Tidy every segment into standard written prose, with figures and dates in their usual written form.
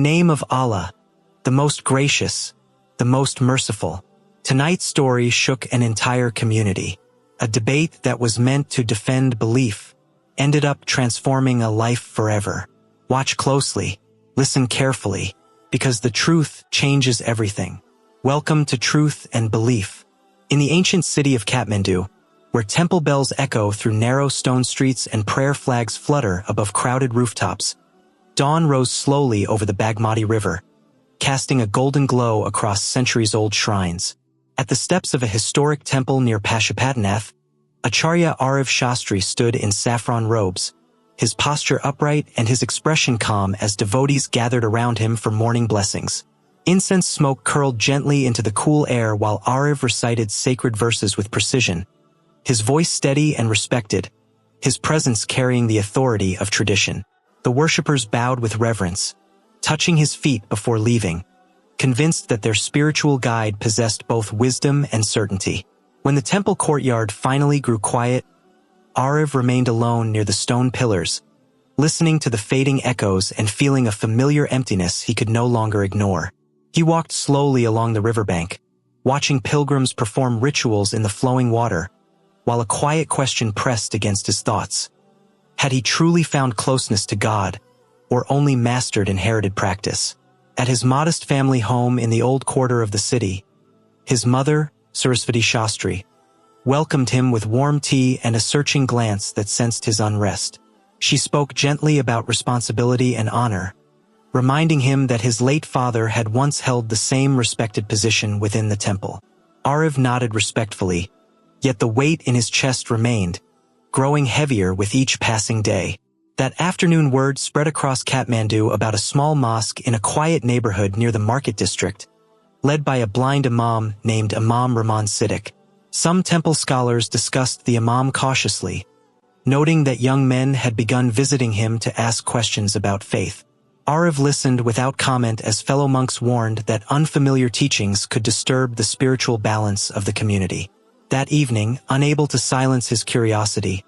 name of Allah, the most gracious, the most merciful. Tonight's story shook an entire community. A debate that was meant to defend belief ended up transforming a life forever. Watch closely, listen carefully, because the truth changes everything. Welcome to Truth and Belief. In the ancient city of Kathmandu, where temple bells echo through narrow stone streets and prayer flags flutter above crowded rooftops, dawn rose slowly over the Bagmati River, casting a golden glow across centuries-old shrines. At the steps of a historic temple near Pashupatinath, Acharya Arav Shastri stood in saffron robes, his posture upright and his expression calm as devotees gathered around him for morning blessings. Incense smoke curled gently into the cool air while Arav recited sacred verses with precision, his voice steady and respected, his presence carrying the authority of tradition. The worshippers bowed with reverence, touching his feet before leaving, convinced that their spiritual guide possessed both wisdom and certainty. When the temple courtyard finally grew quiet, Arav remained alone near the stone pillars, listening to the fading echoes and feeling a familiar emptiness he could no longer ignore. He walked slowly along the riverbank, watching pilgrims perform rituals in the flowing water, while a quiet question pressed against his thoughts. Had he truly found closeness to God, or only mastered inherited practice? At his modest family home in the old quarter of the city, his mother, Sarasvati Shastri, welcomed him with warm tea and a searching glance that sensed his unrest. She spoke gently about responsibility and honor, reminding him that his late father had once held the same respected position within the temple. Arav nodded respectfully, yet the weight in his chest remained, growing heavier with each passing day. That afternoon word spread across Kathmandu about a small mosque in a quiet neighborhood near the market district, led by a blind imam named Imam Rahman Siddiq. Some temple scholars discussed the imam cautiously, noting that young men had begun visiting him to ask questions about faith. Arav listened without comment as fellow monks warned that unfamiliar teachings could disturb the spiritual balance of the community. That evening, unable to silence his curiosity,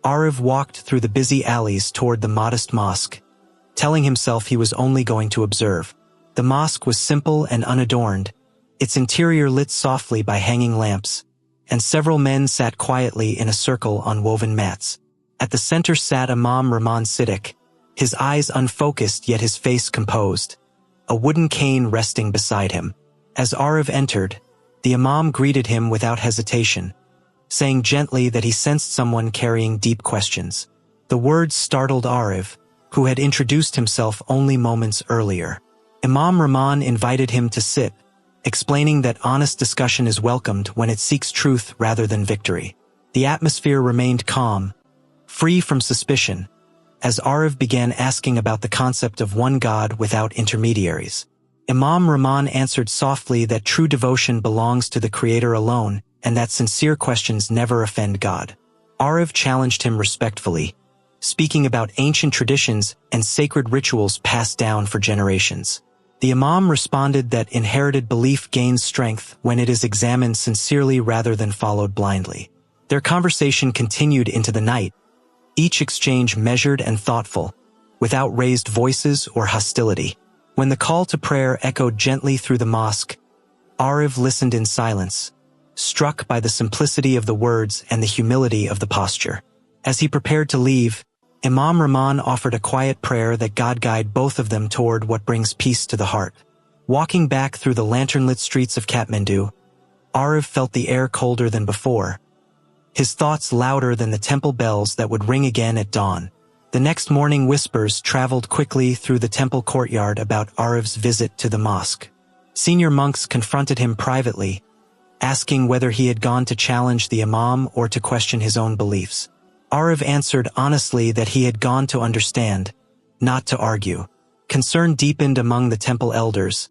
Arav walked through the busy alleys toward the modest mosque, telling himself he was only going to observe. The mosque was simple and unadorned, its interior lit softly by hanging lamps, and several men sat quietly in a circle on woven mats. At the center sat Imam Rahman Siddiq, his eyes unfocused yet his face composed, a wooden cane resting beside him. As Arav entered, the imam greeted him without hesitation, saying gently that he sensed someone carrying deep questions. The words startled Arav, who had introduced himself only moments earlier. Imam Rahman invited him to sit, explaining that honest discussion is welcomed when it seeks truth rather than victory. The atmosphere remained calm, free from suspicion, as Arav began asking about the concept of one God without intermediaries. Imam Rahman answered softly that true devotion belongs to the Creator alone, and that sincere questions never offend God. Arav challenged him respectfully, speaking about ancient traditions and sacred rituals passed down for generations. The imam responded that inherited belief gains strength when it is examined sincerely rather than followed blindly. Their conversation continued into the night, each exchange measured and thoughtful, without raised voices or hostility. When the call to prayer echoed gently through the mosque, Arav listened in silence, struck by the simplicity of the words and the humility of the posture. As he prepared to leave, Imam Rahman offered a quiet prayer that God guide both of them toward what brings peace to the heart. Walking back through the lantern-lit streets of Kathmandu, Arav felt the air colder than before, his thoughts louder than the temple bells that would ring again at dawn. The next morning whispers traveled quickly through the temple courtyard about Arav's visit to the mosque. Senior monks confronted him privately, asking whether he had gone to challenge the imam or to question his own beliefs. Arav answered honestly that he had gone to understand, not to argue. Concern deepened among the temple elders,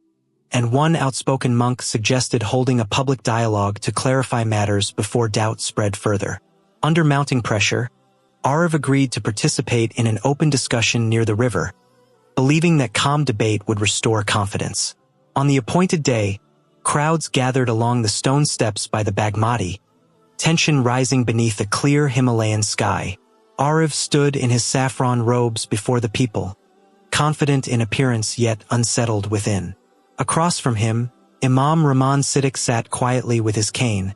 and one outspoken monk suggested holding a public dialogue to clarify matters before doubt spread further. Under mounting pressure, Arav agreed to participate in an open discussion near the river, believing that calm debate would restore confidence. On the appointed day, crowds gathered along the stone steps by the Bagmati, tension rising beneath a clear Himalayan sky. Arav stood in his saffron robes before the people, confident in appearance yet unsettled within. Across from him, Imam Rahman Siddiq sat quietly with his cane,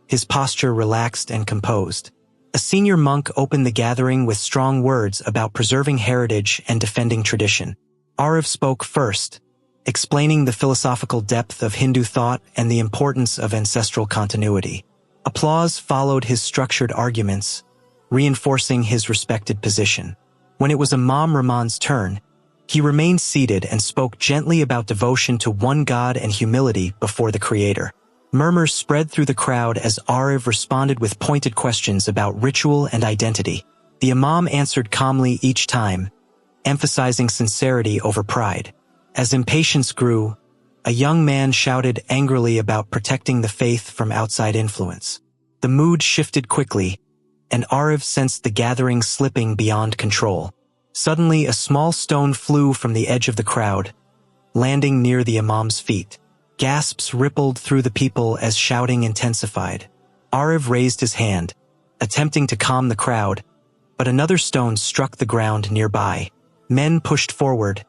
his posture relaxed and composed. A senior monk opened the gathering with strong words about preserving heritage and defending tradition. Arav spoke first, explaining the philosophical depth of Hindu thought and the importance of ancestral continuity. Applause followed his structured arguments, reinforcing his respected position. When it was Imam Rahman's turn, he remained seated and spoke gently about devotion to one God and humility before the Creator. Murmurs spread through the crowd as Arav responded with pointed questions about ritual and identity. The Imam answered calmly each time, emphasizing sincerity over pride. As impatience grew, a young man shouted angrily about protecting the faith from outside influence. The mood shifted quickly, and Arav sensed the gathering slipping beyond control. Suddenly, a small stone flew from the edge of the crowd, landing near the Imam's feet. Gasps rippled through the people as shouting intensified. Arav raised his hand, attempting to calm the crowd, but another stone struck the ground nearby. Men pushed forward,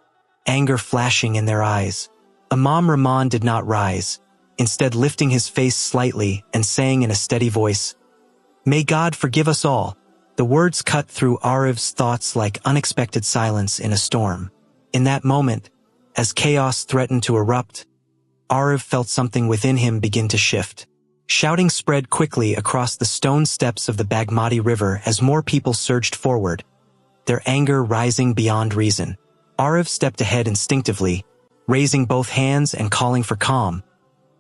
anger flashing in their eyes. Imam Rahman did not rise, instead lifting his face slightly and saying in a steady voice, "May God forgive us all." The words cut through Arav's thoughts like unexpected silence in a storm. In that moment, as chaos threatened to erupt, Arav felt something within him begin to shift. Shouting spread quickly across the stone steps of the Bagmati River as more people surged forward, their anger rising beyond reason. Arav stepped ahead instinctively, raising both hands and calling for calm,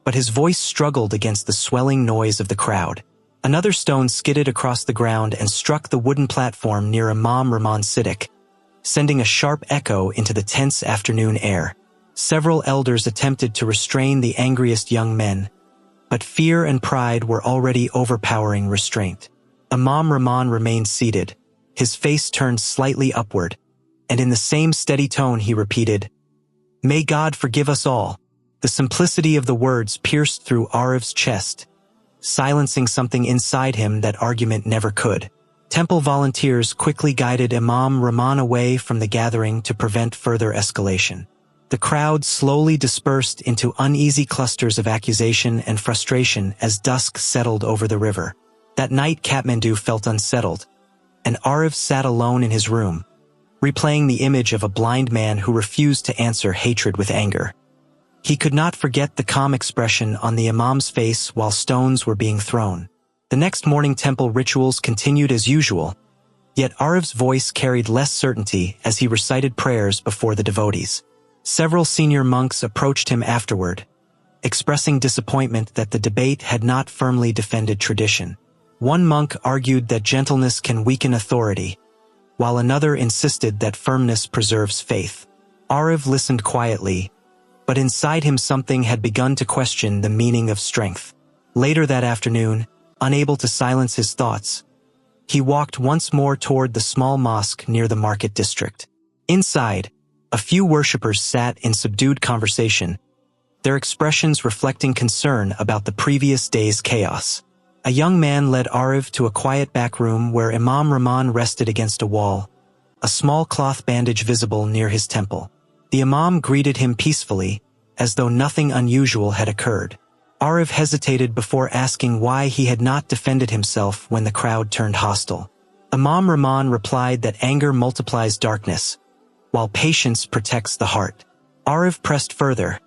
but his voice struggled against the swelling noise of the crowd. Another stone skidded across the ground and struck the wooden platform near Imam Rahman Siddiq, sending a sharp echo into the tense afternoon air. Several elders attempted to restrain the angriest young men, but fear and pride were already overpowering restraint. Imam Rahman remained seated, his face turned slightly upward, and in the same steady tone he repeated, "May God forgive us all." The simplicity of the words pierced through Arav's chest, silencing something inside him that argument never could. Temple volunteers quickly guided Imam Rahman away from the gathering to prevent further escalation. The crowd slowly dispersed into uneasy clusters of accusation and frustration as dusk settled over the river. That night Kathmandu felt unsettled, and Arav sat alone in his room, replaying the image of a blind man who refused to answer hatred with anger. He could not forget the calm expression on the Imam's face while stones were being thrown. The next morning temple rituals continued as usual, yet Arav's voice carried less certainty as he recited prayers before the devotees. Several senior monks approached him afterward, expressing disappointment that the debate had not firmly defended tradition. One monk argued that gentleness can weaken authority, while another insisted that firmness preserves faith. Arav listened quietly, but inside him something had begun to question the meaning of strength. Later that afternoon, unable to silence his thoughts, he walked once more toward the small mosque near the market district. Inside, a few worshippers sat in subdued conversation, their expressions reflecting concern about the previous day's chaos. A young man led Arav to a quiet back room where Imam Rahman rested against a wall, a small cloth bandage visible near his temple. The Imam greeted him peacefully, as though nothing unusual had occurred. Arav hesitated before asking why he had not defended himself when the crowd turned hostile. Imam Rahman replied that anger multiplies darkness, while patience protects the heart. Arav pressed further,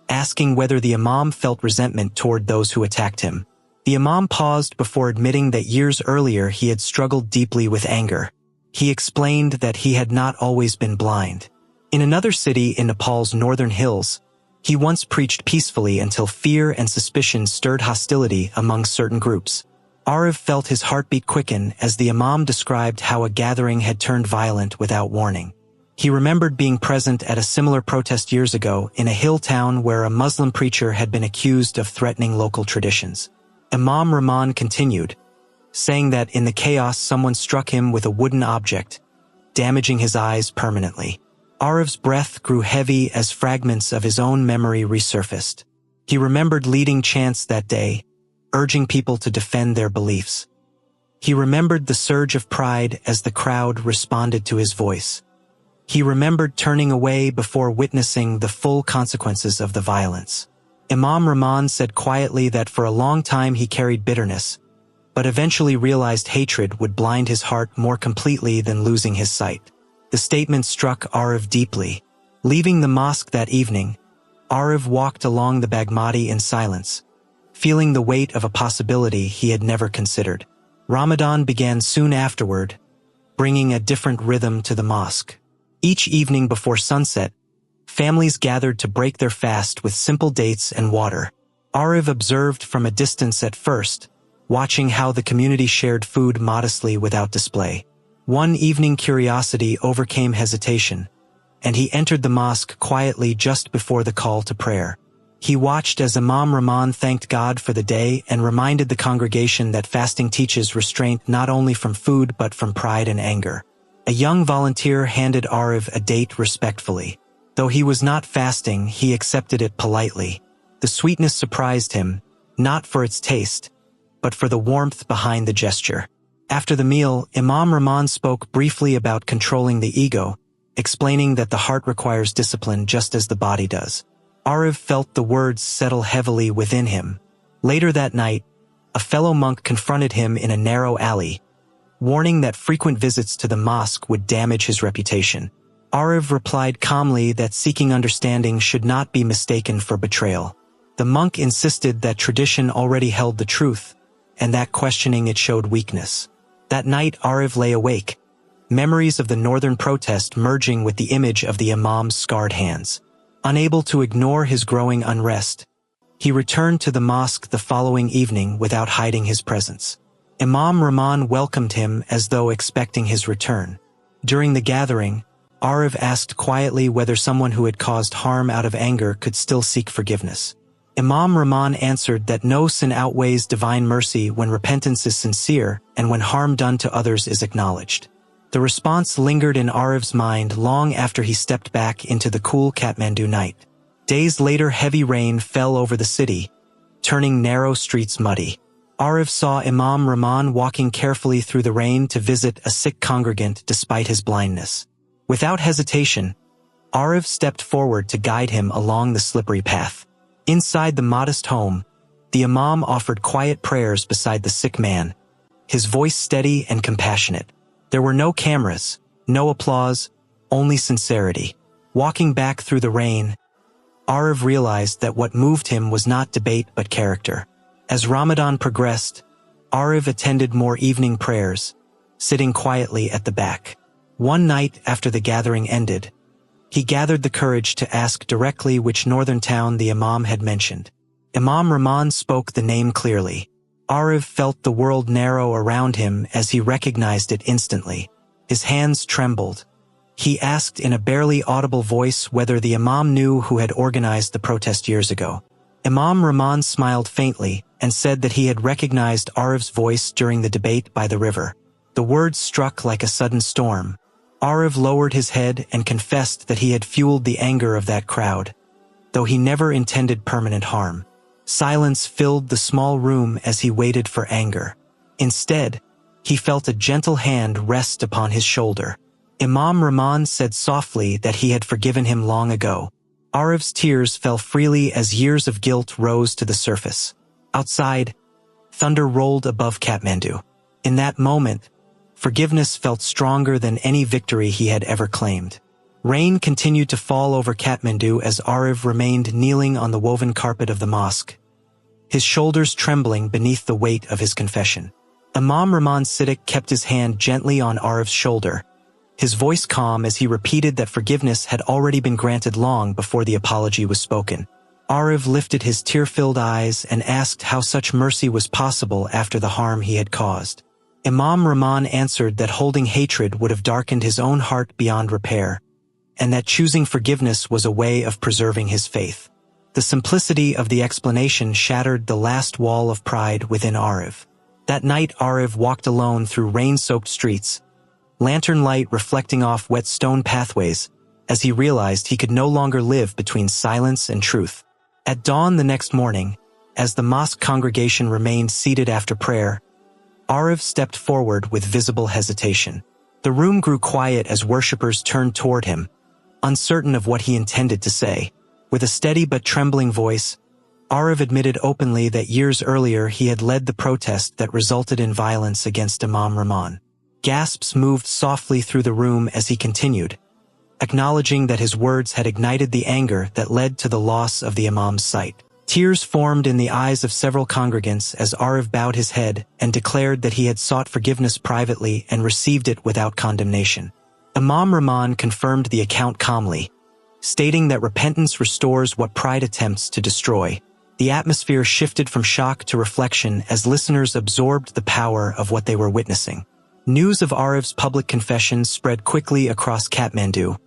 asking whether the Imam felt resentment toward those who attacked him. The Imam paused before admitting that years earlier he had struggled deeply with anger. He explained that he had not always been blind. In another city in Nepal's northern hills, he once preached peacefully until fear and suspicion stirred hostility among certain groups. Arav felt his heartbeat quicken as the Imam described how a gathering had turned violent without warning. He remembered being present at a similar protest years ago in a hill town where a Muslim preacher had been accused of threatening local traditions. Imam Rahman continued, saying that in the chaos someone struck him with a wooden object, damaging his eyes permanently. Arav's breath grew heavy as fragments of his own memory resurfaced. He remembered leading chants that day, urging people to defend their beliefs. He remembered the surge of pride as the crowd responded to his voice. He remembered turning away before witnessing the full consequences of the violence. Imam Rahman said quietly that for a long time he carried bitterness, but eventually realized hatred would blind his heart more completely than losing his sight. The statement struck Arif deeply. Leaving the mosque that evening, Arif walked along the Bagmati in silence, feeling the weight of a possibility he had never considered. Ramadan began soon afterward, bringing a different rhythm to the mosque. Each evening before sunset, families gathered to break their fast with simple dates and water. Arif observed from a distance at first, watching how the community shared food modestly without display. One evening curiosity overcame hesitation, and he entered the mosque quietly just before the call to prayer. He watched as Imam Rahman thanked God for the day and reminded the congregation that fasting teaches restraint not only from food but from pride and anger. A young volunteer handed Arif a date respectfully. Though he was not fasting, he accepted it politely. The sweetness surprised him, not for its taste, but for the warmth behind the gesture. After the meal, Imam Rahman spoke briefly about controlling the ego, explaining that the heart requires discipline just as the body does. Arif felt the words settle heavily within him. Later that night, a fellow monk confronted him in a narrow alley, warning that frequent visits to the mosque would damage his reputation. Arif replied calmly that seeking understanding should not be mistaken for betrayal. The monk insisted that tradition already held the truth, and that questioning it showed weakness. That night Arif lay awake, memories of the northern protest merging with the image of the imam's scarred hands. Unable to ignore his growing unrest, he returned to the mosque the following evening without hiding his presence. Imam Rahman welcomed him as though expecting his return. During the gathering, Arif asked quietly whether someone who had caused harm out of anger could still seek forgiveness. Imam Rahman answered that no sin outweighs divine mercy when repentance is sincere and when harm done to others is acknowledged. The response lingered in Arif's mind long after he stepped back into the cool Kathmandu night. Days later, heavy rain fell over the city, turning narrow streets muddy. Arif saw Imam Rahman walking carefully through the rain to visit a sick congregant despite his blindness. Without hesitation, Arif stepped forward to guide him along the slippery path. Inside the modest home, the imam offered quiet prayers beside the sick man, his voice steady and compassionate. There were no cameras, no applause, only sincerity. Walking back through the rain, Arif realized that what moved him was not debate but character. As Ramadan progressed, Arif attended more evening prayers, sitting quietly at the back. One night after the gathering ended, he gathered the courage to ask directly which northern town the imam had mentioned. Imam Rahman spoke the name clearly. Arif felt the world narrow around him as he recognized it instantly. His hands trembled. He asked in a barely audible voice whether the imam knew who had organized the protest years ago. Imam Rahman smiled faintly and said that he had recognized Arif's voice during the debate by the river. The words struck like a sudden storm. Arif lowered his head and confessed that he had fueled the anger of that crowd, though he never intended permanent harm. Silence filled the small room as he waited for anger. Instead, he felt a gentle hand rest upon his shoulder. Imam Rahman said softly that he had forgiven him long ago. Arif's tears fell freely as years of guilt rose to the surface. Outside, thunder rolled above Kathmandu. In that moment, forgiveness felt stronger than any victory he had ever claimed. Rain continued to fall over Kathmandu as Arif remained kneeling on the woven carpet of the mosque, his shoulders trembling beneath the weight of his confession. Imam Rahman Siddiq kept his hand gently on Arif's shoulder, his voice calm as he repeated that forgiveness had already been granted long before the apology was spoken. Arif lifted his tear-filled eyes and asked how such mercy was possible after the harm he had caused. Imam Rahman answered that holding hatred would have darkened his own heart beyond repair, and that choosing forgiveness was a way of preserving his faith. The simplicity of the explanation shattered the last wall of pride within Arif. That night Arif walked alone through rain-soaked streets, lantern light reflecting off wet stone pathways, as he realized he could no longer live between silence and truth. At dawn the next morning, as the mosque congregation remained seated after prayer, Arif stepped forward with visible hesitation. The room grew quiet as worshippers turned toward him, uncertain of what he intended to say. With a steady but trembling voice, Arav admitted openly that years earlier he had led the protest that resulted in violence against Imam Rahman. Gasps moved softly through the room as he continued, acknowledging that his words had ignited the anger that led to the loss of the Imam's sight. Tears formed in the eyes of several congregants as Arav bowed his head and declared that he had sought forgiveness privately and received it without condemnation. Imam Rahman confirmed the account calmly, stating that repentance restores what pride attempts to destroy. The atmosphere shifted from shock to reflection as listeners absorbed the power of what they were witnessing. News of Arav's public confession spread quickly across Kathmandu,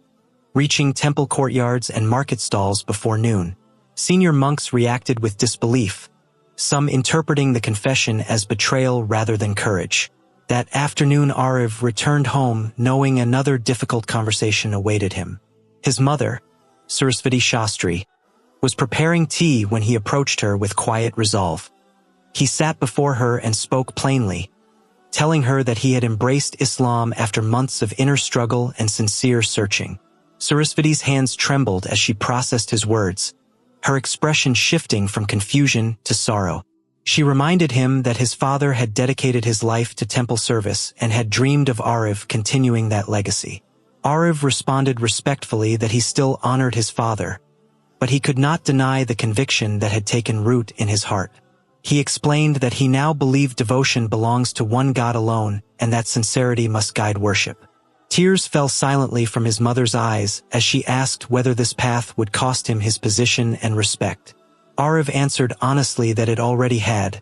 reaching temple courtyards and market stalls before noon. Senior monks reacted with disbelief, some interpreting the confession as betrayal rather than courage. That afternoon Arav returned home knowing another difficult conversation awaited him. His mother, Sarasvati Shastri, was preparing tea when he approached her with quiet resolve. He sat before her and spoke plainly, telling her that he had embraced Islam after months of inner struggle and sincere searching. Sarasvati's hands trembled as she processed his words, her expression shifting from confusion to sorrow. She reminded him that his father had dedicated his life to temple service and had dreamed of Arav continuing that legacy. Arav responded respectfully that he still honored his father, but he could not deny the conviction that had taken root in his heart. He explained that he now believed devotion belongs to one God alone and that sincerity must guide worship. Tears fell silently from his mother's eyes as she asked whether this path would cost him his position and respect. Arav answered honestly that it already had,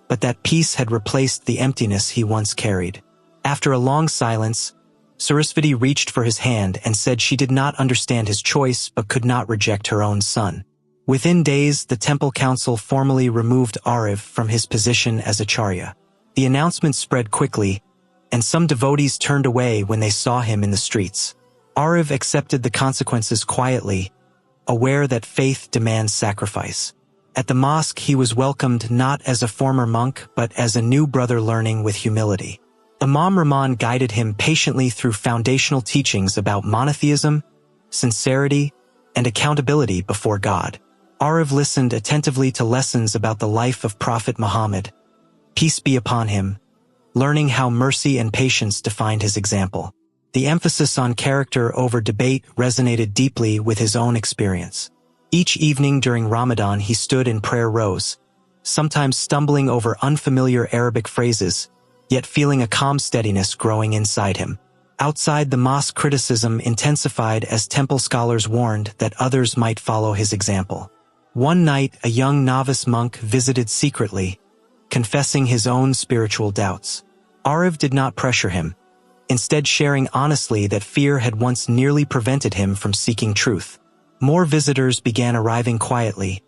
but that peace had replaced the emptiness he once carried. After a long silence, Sarasvati reached for his hand and said she did not understand his choice but could not reject her own son. Within days, the temple council formally removed Arav from his position as Acharya. The announcement spread quickly, and some devotees turned away when they saw him in the streets. Arav accepted the consequences quietly, aware that faith demands sacrifice. At the mosque, he was welcomed not as a former monk but as a new brother learning with humility. Imam Rahman guided him patiently through foundational teachings about monotheism, sincerity, and accountability before God. Arav listened attentively to lessons about the life of Prophet Muhammad, peace be upon him, learning how mercy and patience defined his example. The emphasis on character over debate resonated deeply with his own experience. Each evening during Ramadan he stood in prayer rows, sometimes stumbling over unfamiliar Arabic phrases, yet feeling a calm steadiness growing inside him. Outside the mosque, criticism intensified as temple scholars warned that others might follow his example. One night, a young novice monk visited secretly, confessing his own spiritual doubts. Arav did not pressure him, instead sharing honestly that fear had once nearly prevented him from seeking truth. More visitors began arriving quietly,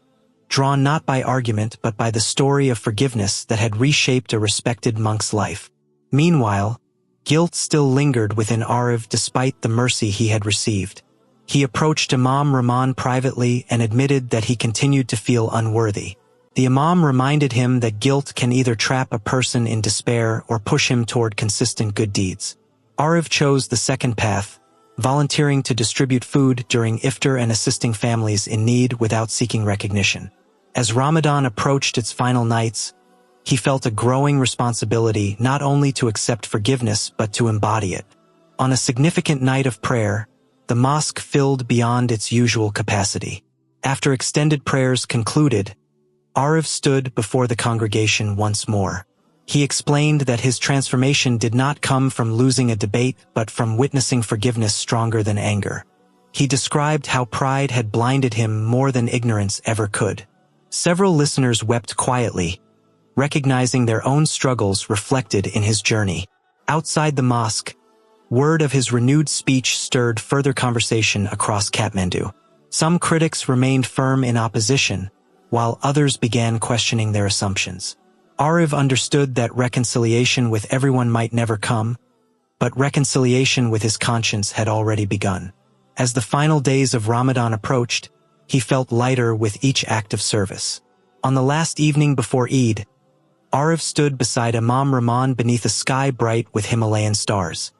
drawn not by argument but by the story of forgiveness that had reshaped a respected monk's life. Meanwhile, guilt still lingered within Arav despite the mercy he had received. He approached Imam Rahman privately and admitted that he continued to feel unworthy. The Imam reminded him that guilt can either trap a person in despair or push him toward consistent good deeds. Arav chose the second path, volunteering to distribute food during iftar and assisting families in need without seeking recognition. As Ramadan approached its final nights, he felt a growing responsibility not only to accept forgiveness but to embody it. On a significant night of prayer, the mosque filled beyond its usual capacity. After extended prayers concluded, Arav stood before the congregation once more. He explained that his transformation did not come from losing a debate but from witnessing forgiveness stronger than anger. He described how pride had blinded him more than ignorance ever could. Several listeners wept quietly, recognizing their own struggles reflected in his journey. Outside the mosque, word of his renewed speech stirred further conversation across Kathmandu. Some critics remained firm in opposition, while others began questioning their assumptions. Arav understood that reconciliation with everyone might never come, but reconciliation with his conscience had already begun. As the final days of Ramadan approached, he felt lighter with each act of service. On the last evening before Eid, Arav stood beside Imam Rahman beneath a sky bright with Himalayan stars.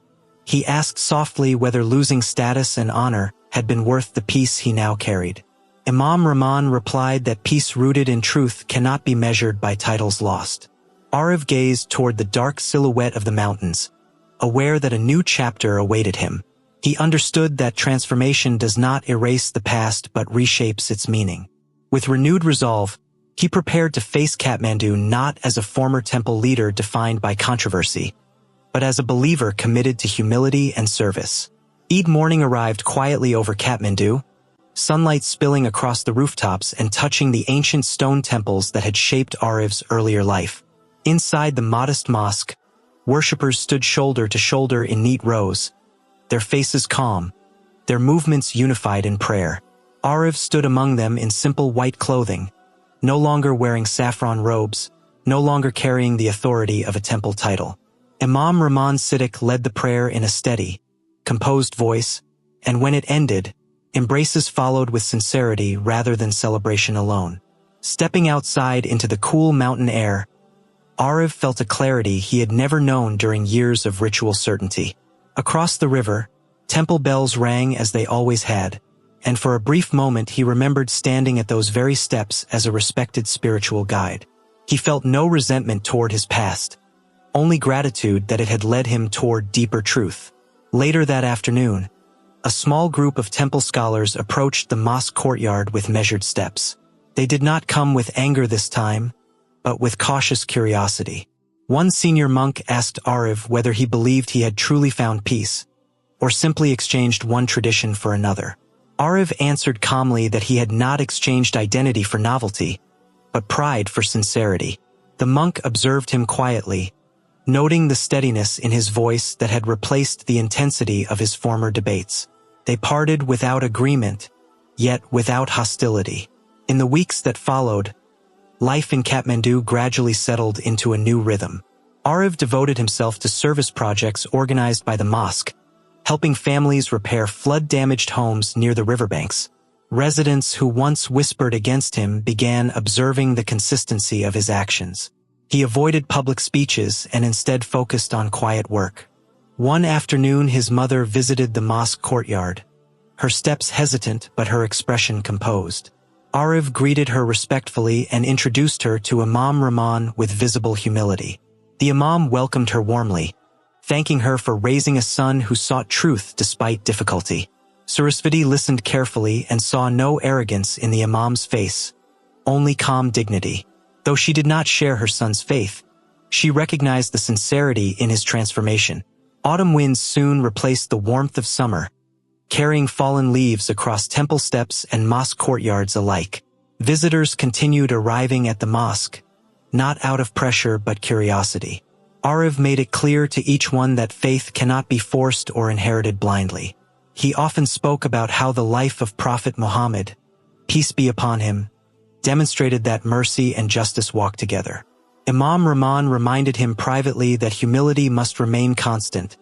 He asked softly whether losing status and honor had been worth the peace he now carried. Imam Rahman replied that peace rooted in truth cannot be measured by titles lost. Arif gazed toward the dark silhouette of the mountains, aware that a new chapter awaited him. He understood that transformation does not erase the past but reshapes its meaning. With renewed resolve, he prepared to face Kathmandu not as a former temple leader defined by controversy, but as a believer committed to humility and service. Eid morning arrived quietly over Kathmandu, sunlight spilling across the rooftops and touching the ancient stone temples that had shaped Arif's earlier life. Inside the modest mosque, worshippers stood shoulder to shoulder in neat rows, their faces calm, their movements unified in prayer. Arif stood among them in simple white clothing, no longer wearing saffron robes, no longer carrying the authority of a temple title. Imam Rahman Siddiq led the prayer in a steady, composed voice, and when it ended, embraces followed with sincerity rather than celebration alone. Stepping outside into the cool mountain air, Arif felt a clarity he had never known during years of ritual certainty. Across the river, temple bells rang as they always had, and for a brief moment he remembered standing at those very steps as a respected spiritual guide. He felt no resentment toward his past, only gratitude that it had led him toward deeper truth. Later that afternoon, a small group of temple scholars approached the mosque courtyard with measured steps. They did not come with anger this time, but with cautious curiosity. One senior monk asked Arif whether he believed he had truly found peace, or simply exchanged one tradition for another. Arif answered calmly that he had not exchanged identity for novelty, but pride for sincerity. The monk observed him quietly, noting the steadiness in his voice that had replaced the intensity of his former debates. They parted without agreement, yet without hostility. In the weeks that followed, life in Kathmandu gradually settled into a new rhythm. Arif devoted himself to service projects organized by the mosque, helping families repair flood-damaged homes near the riverbanks. Residents who once whispered against him began observing the consistency of his actions. He avoided public speeches and instead focused on quiet work. One afternoon his mother visited the mosque courtyard, her steps hesitant but her expression composed. Arif greeted her respectfully and introduced her to Imam Rahman with visible humility. The Imam welcomed her warmly, thanking her for raising a son who sought truth despite difficulty. Sarasvati listened carefully and saw no arrogance in the Imam's face, only calm dignity. Though she did not share her son's faith, she recognized the sincerity in his transformation. Autumn winds soon replaced the warmth of summer, carrying fallen leaves across temple steps and mosque courtyards alike. Visitors continued arriving at the mosque, not out of pressure but curiosity. Arif made it clear to each one that faith cannot be forced or inherited blindly. He often spoke about how the life of Prophet Muhammad, peace be upon him, demonstrated that mercy and justice walk together. Imam Rahman reminded him privately that humility must remain constant,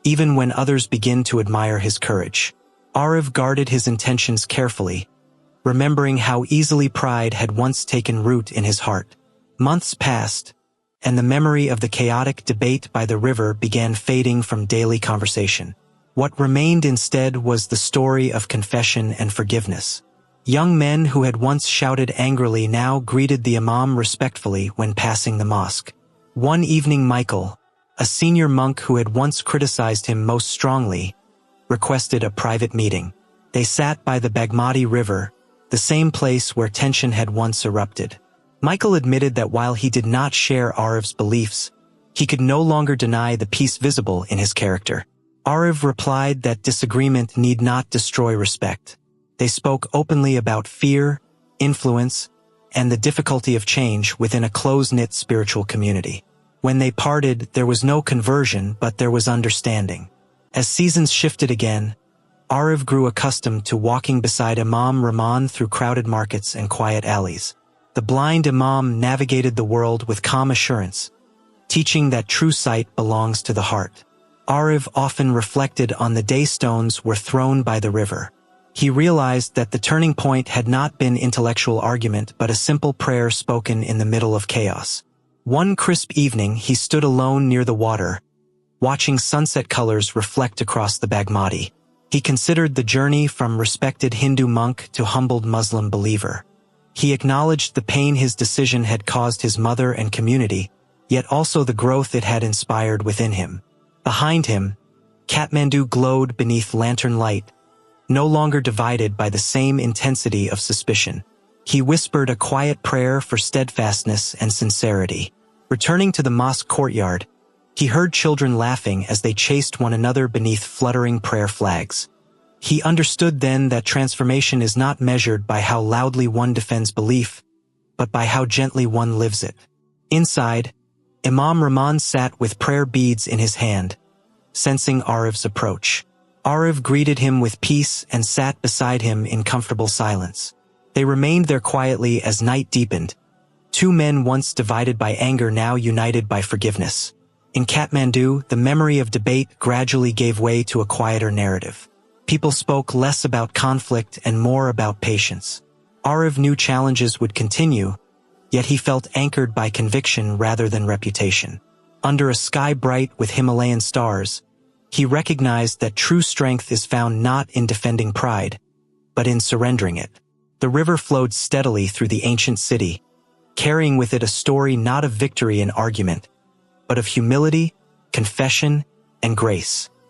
even when others begin to admire his courage. Arif guarded his intentions carefully, remembering how easily pride had once taken root in his heart. Months passed, and the memory of the chaotic debate by the river began fading from daily conversation. What remained instead was the story of confession and forgiveness. Young men who had once shouted angrily now greeted the Imam respectfully when passing the mosque. One evening Michael, a senior monk who had once criticized him most strongly, requested a private meeting. They sat by the Bagmati River, the same place where tension had once erupted. Michael admitted that while he did not share Arif's beliefs, he could no longer deny the peace visible in his character. Arif replied that disagreement need not destroy respect. They spoke openly about fear, influence, and the difficulty of change within a close-knit spiritual community. When they parted, there was no conversion, but there was understanding. As seasons shifted again, Arif grew accustomed to walking beside Imam Rahman through crowded markets and quiet alleys. The blind Imam navigated the world with calm assurance, teaching that true sight belongs to the heart. Arif often reflected on the day stones were thrown by the river. He realized that the turning point had not been intellectual argument but a simple prayer spoken in the middle of chaos. One crisp evening he stood alone near the water, watching sunset colors reflect across the Bagmati. He considered the journey from respected Hindu monk to humbled Muslim believer. He acknowledged the pain his decision had caused his mother and community, yet also the growth it had inspired within him. Behind him, Kathmandu glowed beneath lantern light, no longer divided by the same intensity of suspicion. He whispered a quiet prayer for steadfastness and sincerity. Returning to the mosque courtyard, he heard children laughing as they chased one another beneath fluttering prayer flags. He understood then that transformation is not measured by how loudly one defends belief, but by how gently one lives it. Inside, Imam Rahman sat with prayer beads in his hand, sensing Arif's approach. Arif greeted him with peace and sat beside him in comfortable silence. They remained there quietly as night deepened, two men once divided by anger now united by forgiveness. In Kathmandu, the memory of debate gradually gave way to a quieter narrative. People spoke less about conflict and more about patience. Arif knew challenges would continue, yet he felt anchored by conviction rather than reputation. Under a sky bright with Himalayan stars, he recognized that true strength is found not in defending pride, but in surrendering it. The river flowed steadily through the ancient city, carrying with it a story not of victory and argument, but of humility, confession, and grace.